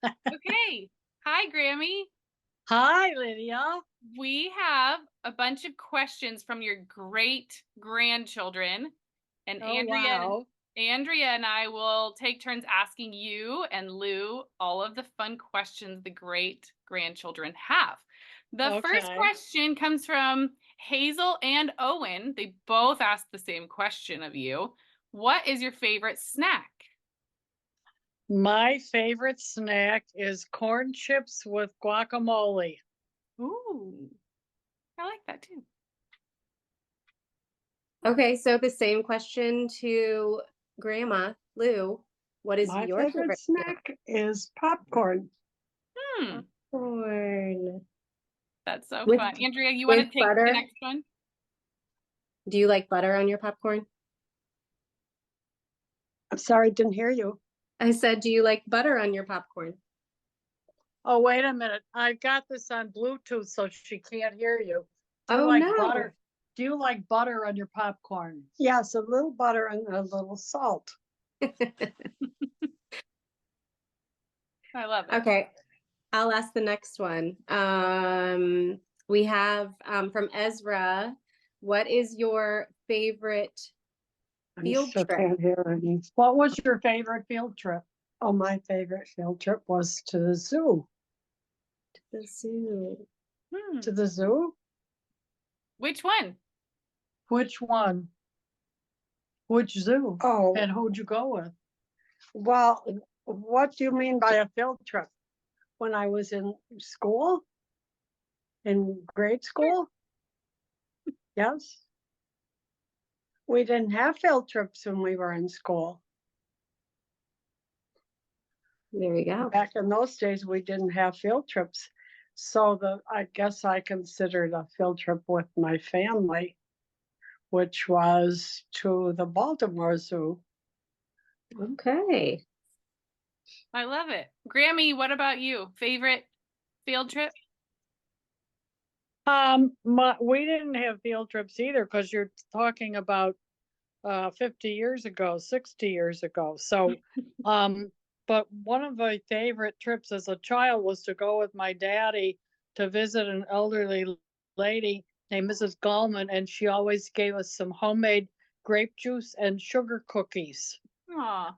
Okay. Hi, Grammy. Hi, Lydia. We have a bunch of questions from your great grandchildren, and Oh, wow. Andrea and I will take turns asking you and Lou all of the fun questions the great grandchildren have. The first Okay. question comes from Hazel and Owen. They both asked the same question of you. What is your favorite snack? My favorite snack is corn chips with guacamole. Ooh, I like that too. Okay, so the same question to Grandma Lou. What is My your favorite favorite snack? snack is popcorn. Hmm. Corn. That's so With fun. Andrea, you want with to take the butter? next one? Do you like butter on your popcorn? I'm sorry, didn't hear you. I said, do you like butter on your popcorn? Oh, wait a minute. I've got this on Bluetooth so she can't hear you. Do you Oh like no. butter? Do you like butter on your popcorn? Yes, a little butter and a little salt. I love it. Okay, I'll ask the next one. We have from Ezra, what is your favorite I field still trip? can't hear any. What was your favorite field trip? Oh, my favorite field trip was to the zoo. The zoo. To the zoo? Which one? Which one? Which zoo? Oh, And who'd you go with? well, what do you mean by a field trip? When I was in school? In grade school? Yes. We didn't have field trips when we were in school. There we go. Back in those days, we didn't have field trips. So I guess I considered a field trip with my family, which was to the Baltimore Zoo. Okay. I love it. Grammy, what about you? Favorite field trip? We didn't have field trips either because you're talking about 50 years ago, 60 years ago. So, but one of my favorite trips as a child was to go with my daddy to visit an elderly lady named Mrs. Gallman, and she always gave us some homemade grape juice and sugar cookies. Aw,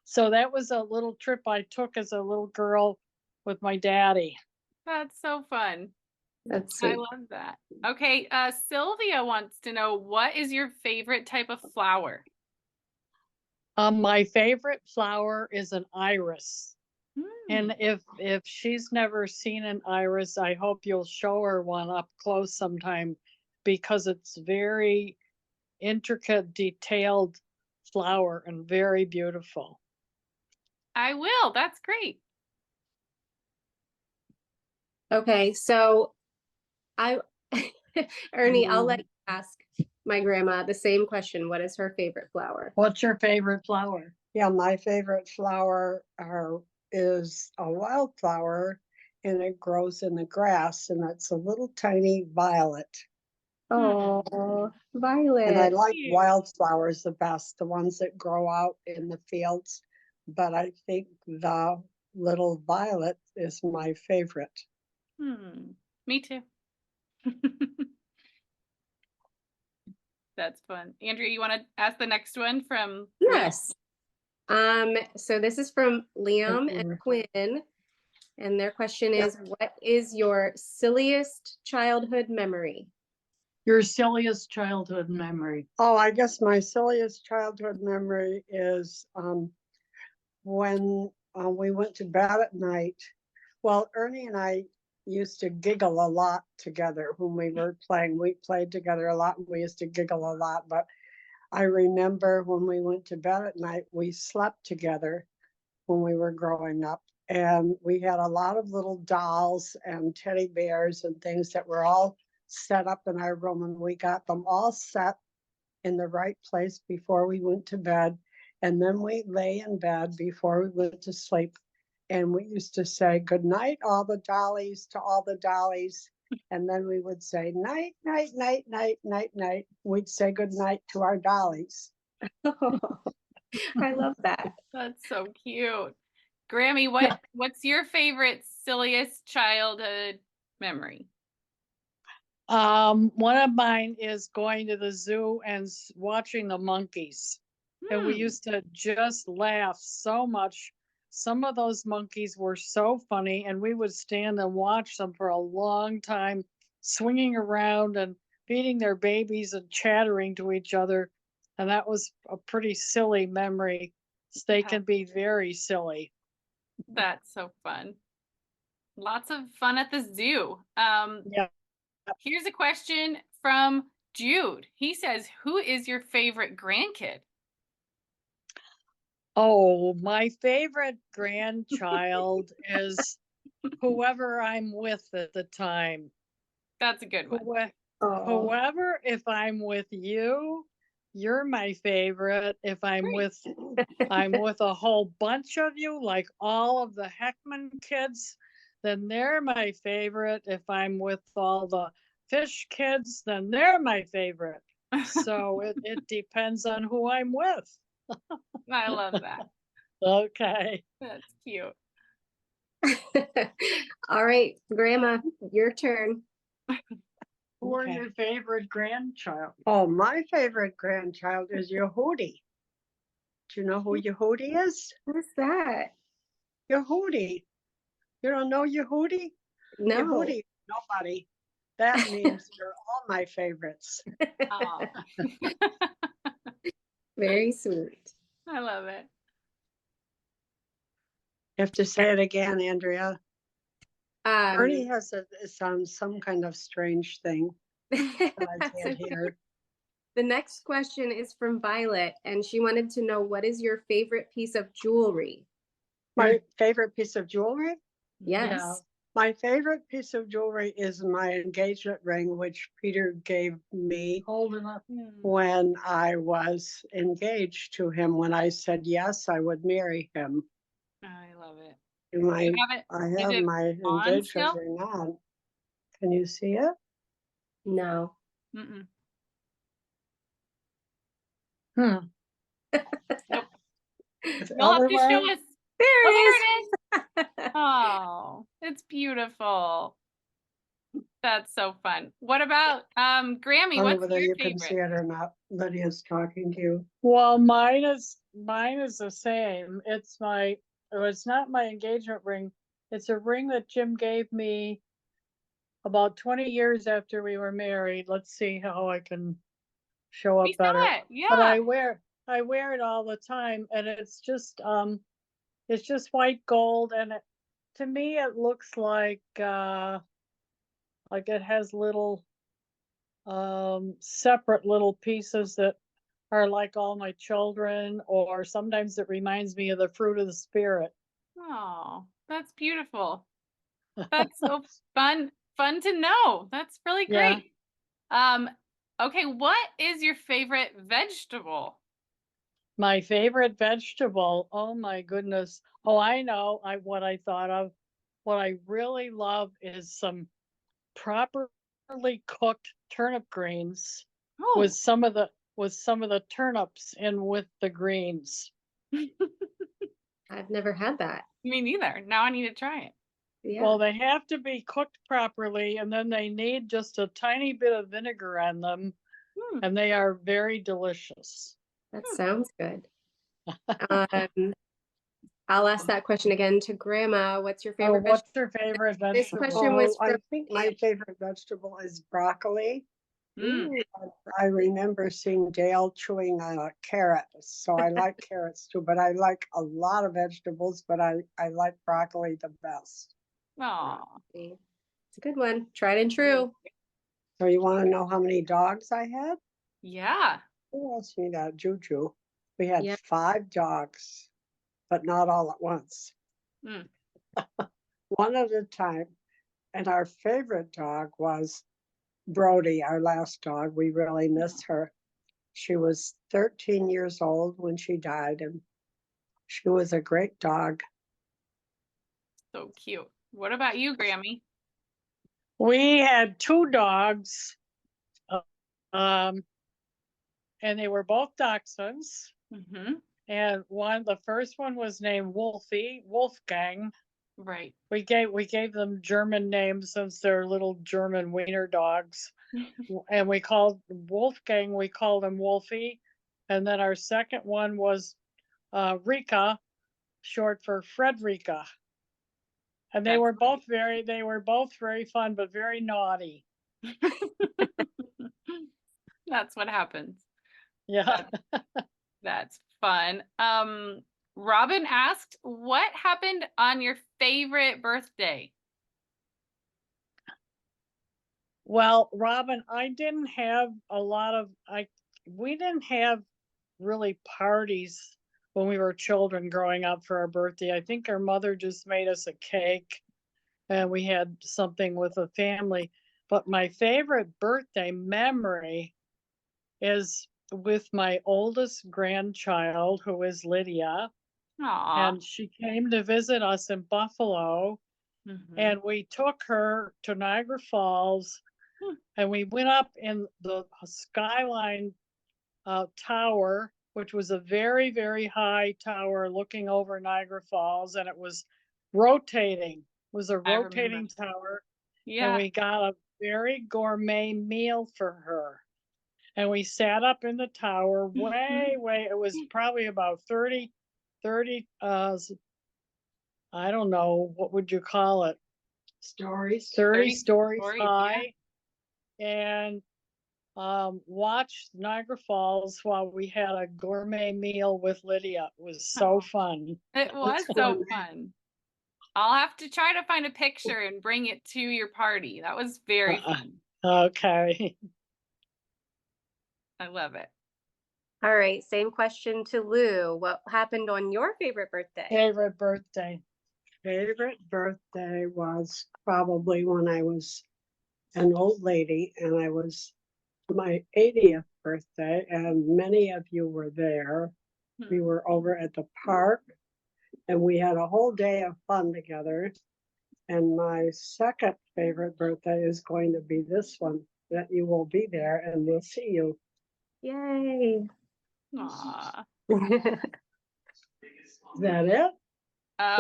So that was a little trip I took as a little girl with my daddy. that's so fun. That's I sweet. love that. Okay, Sylvia wants to know, what is your favorite type of flower? My favorite flower is an iris. Hmm. And if she's never seen an iris, I hope you'll show her one up close sometime because it's very intricate, detailed flower and very beautiful. I will. That's great. Okay, so I Ernie, I'll let you ask my grandma the same question. What is her favorite flower? What's your favorite flower? Yeah, my favorite flower is a wildflower and it grows in the grass and it's a little tiny violet. Oh, And I Violet. like Cute. wildflowers the best, the ones that grow out in the fields. But I think the little violet is my favorite. Me too. That's fun. Andrea, you want to ask the next one from Liam? Yes. So this is from Liam and Quinn, and their question Yep. is, what is your silliest childhood memory? Your silliest childhood memory. Oh, I guess my silliest childhood memory is when we went to bed at night. Well, Ernie and I used to giggle a lot together when we were playing. We played together a lot and we used to giggle a lot. But I remember when we went to bed at night, we slept together when we were growing up. And we had a lot of little dolls and teddy bears and things that were all set up in our room. And we got them all set in the right place before we went to bed. And then we lay in bed before we went to sleep. And we used to say, good night, all the dollies, to all the dollies. And then we would say, night, night, night, night, night, night. We'd say good night to our dollies. I love that. That's so cute. Grammy, what's your favorite silliest childhood memory? One of mine is going to the zoo and watching the monkeys. And we Hmm. used to just laugh so much. Some of those monkeys were so funny, and we would stand and watch them for a long time, swinging around and feeding their babies and chattering to each other. And that was a pretty silly memory. They Yeah. can be very silly. That's so fun. Lots of fun at the zoo. Yeah. Here's a question from Jude. He says, "Who is your favorite grandkid?" Oh, my favorite grandchild is whoever I'm with at the time. That's a good one. Oh, Whoever, if I'm with you, you're my favorite. If I'm Great. with a whole bunch of you, like all of the Heckman kids, then they're my favorite. If I'm with all the Fish kids, then they're my favorite. So it depends on who I'm with. I love that. Okay. That's cute. all right, Grandma, your turn. Who are Okay. your favorite grandchild? Oh, my favorite grandchild is Yehudi. Do you know who Yehudi is? What's that? Yehudi. You don't know Yehudi? No. Yehudi, nobody. That means you're all my favorites. Oh, Very sweet. I love it. You have to say it again, Andrea. Ernie Um, has some kind of strange thing that I that's can't okay. hear. The next question is from Violet, and she wanted to know, what is your favorite piece of jewelry? My favorite piece of jewelry? Yes. My favorite piece of jewelry is my engagement ring, which Peter gave me Holding up. when I was engaged to him. When I said yes, I would marry him. I love it. And You my, have it. I Is have it my on engagement still? ring on. Can you see it? No. Mm-mm. Hmm. Nope. It's You'll have to show everywhere. us. There Oh, it is. there it is. Oh, it's beautiful. That's so fun. What about I Grammy? don't know What's whether your you can see favorite? it or not. Lydia's talking to you. Well, mine is the same. It's not my engagement ring. It's a ring that Jim gave me about 20 years after we were married. Let's see how I can show We up better. saw it. But Yeah. I wear it all the time, and it's just white gold, and to me it looks like it has little separate little pieces that are like all my children, or sometimes it reminds me of the fruit of the spirit. Oh, that's beautiful. That's so fun to know. That's really Yeah. great. Okay, what is your favorite vegetable? My favorite vegetable. Oh my goodness. Oh, I know. What I thought of. What I really love is some properly cooked turnip greens with Oh, some of the turnips in with the greens. I've never had that. me neither. Now I need to try it. Yeah. Well, they have to be cooked properly, and then they need just a tiny bit of vinegar on them, Hmm. and they are very delicious. That sounds good. I'll ask that question again to Grandma. What's your Oh, favorite vegetable? what's your favorite This vegetable? question was Oh, I from think my favorite vegetable is broccoli. Mm. Ooh, I remember seeing Dale chewing on a carrot, so I like carrots too, but I like a lot of vegetables, but I like broccoli the best. Aw. it's a good one. Tried and true. So you want to know how many dogs I had? Yeah. Who asked me that? Juju. We had Yeah. 5 dogs, but not all at once. Mm. One at a time. And our favorite dog was Brody, our last dog. We really miss her. She was 13 years old when she died, and she was a great dog. So cute. What about you, Grammy? We had 2 dogs, um, and they were both dachshunds. Mm-hmm. And the first one was named Wolfgang. Right. We gave them German names since they're little German wiener dogs. And we called Wolfgang, we called him Wolfie. And then our second one was Rika, short for Frederica. And they That's were both very fun, but very naughty. That's what happens. Yeah. That's fun. Robin asked, what happened on your favorite birthday? Well, Robin, we didn't have really parties when we were children growing up for our birthday. I think our mother just made us a cake and we had something with the family. But my favorite birthday memory is with my oldest grandchild, who is Lydia. Aw. And she came to visit us in Buffalo. Mhm. And we took her to Niagara Falls and we went up in the skyline tower, which was a very, very high tower looking over Niagara Falls, and it was rotating. It was a I remember. rotating tower, and Yeah. we got a very gourmet meal for her. And we sat up in the tower way, it was probably about 30, I don't know, what would you call it? Stories. 30 30 stories stories, yeah. high. And watched Niagara Falls while we had a gourmet meal with Lydia. It was so fun. It was so fun. I'll have to try to find a picture and bring it to your party. That was very fun. Okay. I love it. All right, same question to Lou. What happened on your favorite birthday? Favorite birthday. Favorite birthday was probably when I was an old lady and I was my 80th birthday, and many of you were there. We were over at the park and we had a whole day of fun together. And my second favorite birthday is going to be this one, that you will be there and we'll see you. Yay. Aw. Is that it?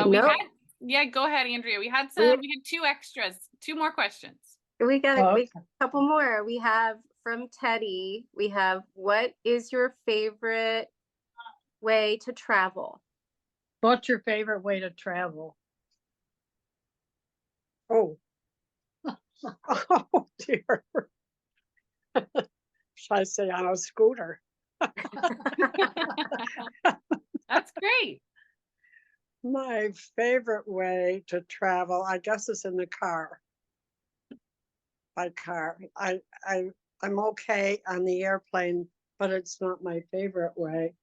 We Nope. had, yeah, go ahead, Andrea. We had two extras, two more questions. We got Oh, a couple more. We have from Teddy, we have, what is your favorite way to travel? What's your favorite way to travel? Oh. Oh dear. Should I say on a scooter? That's great. My favorite way to travel, I guess, is in the car. By car. I'm okay on the airplane, but it's not my favorite way.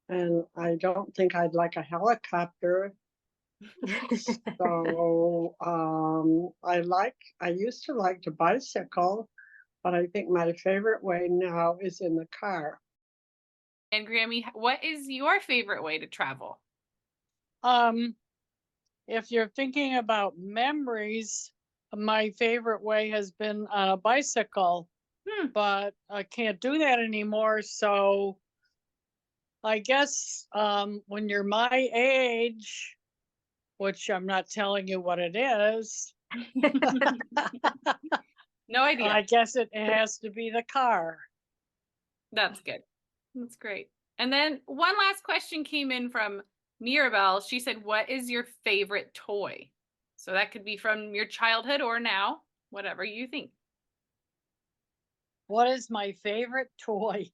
And I don't think I'd like a helicopter. So I used to like to bicycle, but I think my favorite way now is in the car. And Grammy, what is your favorite way to travel? If you're thinking about memories, my favorite way has been on a bicycle, but I can't do that anymore. So I guess when you're my age, which I'm not telling you what it is, No idea. I guess it has to be the car. That's good. That's great. And then one last question came in from Mirabelle. She said, what is your favorite toy? So that could be from your childhood or now, whatever you think. What is my favorite toy?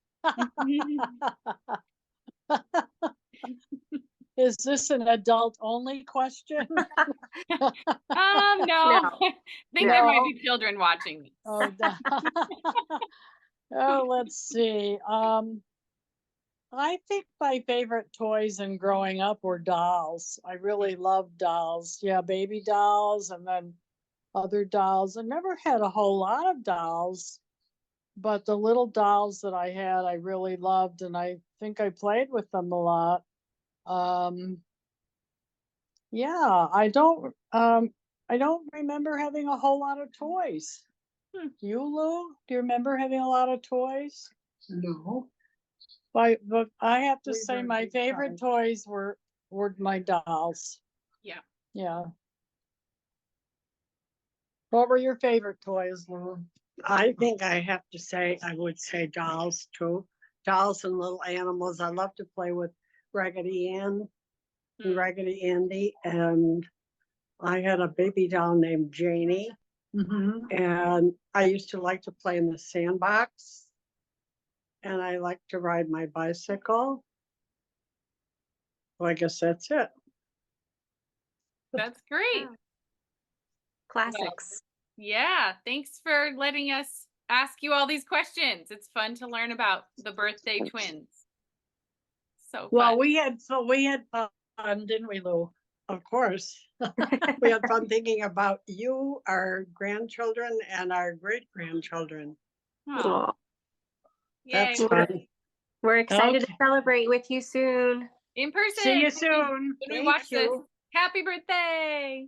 Is this an adult only question? No. I think there might be children watching me. Oh, oh, let's see. I think my favorite toys in growing up were dolls. I really loved dolls. Yeah, baby dolls and then other dolls. I never had a whole lot of dolls, but the little dolls that I had, I really loved, and I think I played with them a lot. Yeah, I don't remember having a whole lot of toys. You, Lou? Do you remember having a lot of toys? No. But I have to We say were my big favorite time. toys were my dolls. Yeah. Yeah. What were your favorite toys, Lou? I think I have to say, I would say dolls too. Dolls and little animals. I love to play with Raggedy Ann and Mm. Raggedy Andy. And I had a baby doll named Janie. Mm-hmm. And I used to like to play in the sandbox. And I like to ride my bicycle. Well, I guess that's it. That's great. Classics. Yeah. Thanks for letting us ask you all these questions. It's fun to learn about the birthday twins. So Well, fun. we had fun, didn't we, Lou? Of course. We had fun thinking about you, our grandchildren, and our great grandchildren. Aw, Aw, yay. That's We're- fun. We're excited to Okay. celebrate with you soon. In person. See you when we- soon. When we Thank watch this. you. Happy birthday.